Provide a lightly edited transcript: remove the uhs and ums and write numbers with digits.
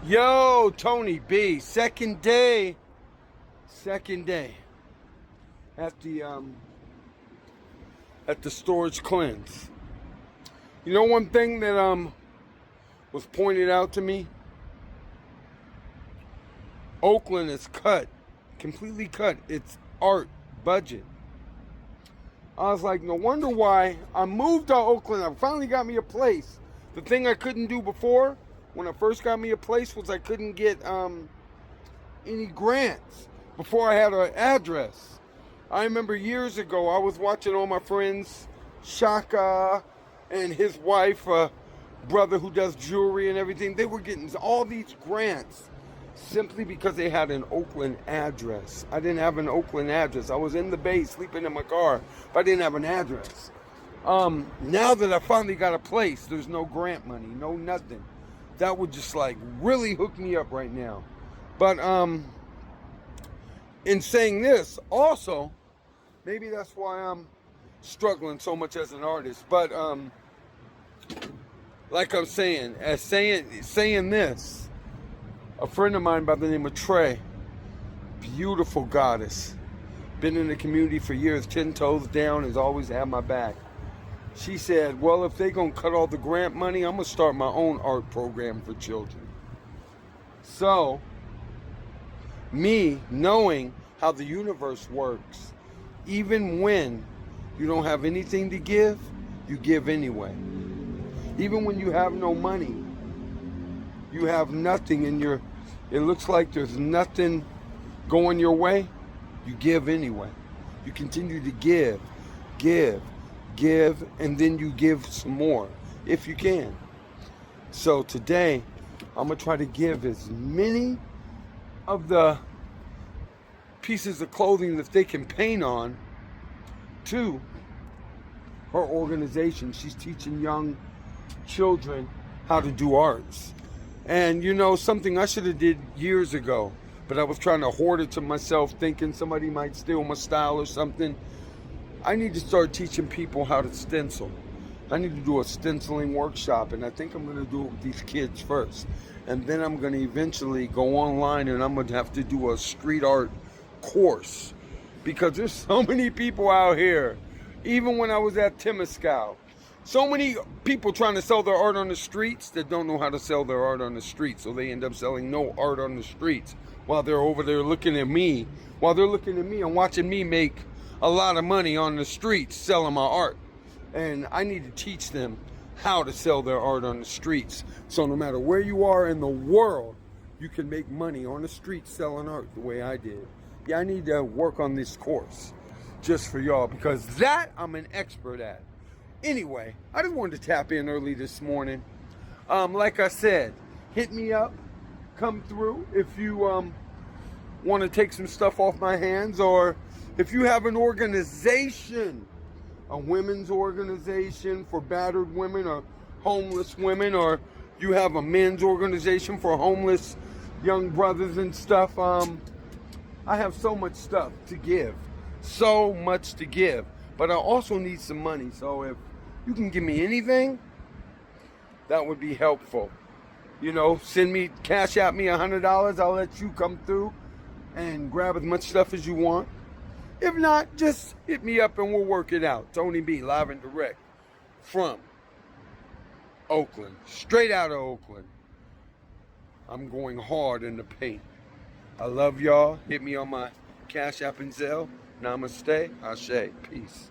Yo, Tony B. Second day at the storage cleanse. You know one thing that was pointed out to me? Oakland is completely cut its art budget. I was like, no wonder why I moved to Oakland. I finally got me a place. The thing I couldn't do before, when I first got me a place, was I couldn't get any grants before I had an address. I remember years ago, I was watching all my friends, Shaka and his wife, brother who does jewelry and everything. They were getting all these grants simply because they had an Oakland address. I didn't have an Oakland address. I was in the Bay sleeping in my car, but I didn't have an address. Now that I finally got a place, there's no grant money, no nothing. That would just like really hook me up right now. But in saying this, also, maybe that's why I'm struggling so much as an artist. But like I'm saying, saying this, a friend of mine by the name of Trey, beautiful goddess, been in the community for years, 10 toes down, has always had my back. She said, well, if they gonna cut all the grant money, I'm gonna start my own art program for children. So, me knowing how the universe works, even when you don't have anything to give, you give anyway. Even when you have no money, you have nothing in your, it looks like there's nothing going your way, you give anyway. You continue to give, and then you give some more, if you can. So today, I'm gonna try to give as many of the pieces of clothing that they can paint on to her organization. She's teaching young children how to do arts. And you know, something I should have did years ago, but I was trying to hoard it to myself, thinking somebody might steal my style or something. I need to start teaching people how to stencil. I need to do a stenciling workshop, and I think I'm going to do it with these kids first. And then I'm going to eventually go online, and I'm going to have to do a street art course, because there's so many people out here. Even when I was at Temescal, so many people trying to sell their art on the streets that don't know how to sell their art on the streets. So they end up selling no art on the streets while they're over there looking at me. While they're looking at me and watching me make a lot of money on the streets selling my art. And I need to teach them how to sell their art on the streets. So no matter where you are in the world, you can make money on the streets selling art the way I did. Yeah, I need to work on this course just for y'all, because that I'm an expert at. Anyway, I just wanted to tap in early this morning. Like I said, hit me up, come through if you want to take some stuff off my hands, or if you have an organization, a women's organization for battered women or homeless women, or you have a men's organization for homeless young brothers and stuff. I have so much stuff to give, so much to give, but I also need some money. So if you can give me anything, that would be helpful. You know, send me, cash out me $100. I'll let you come through and grab as much stuff as you want. If not, just hit me up and we'll work it out. Tony B, live and direct from Oakland, straight out of Oakland. I'm going hard in the paint. I love y'all. Hit me on my Cash App and Zelle. Namaste. Ashe. Peace.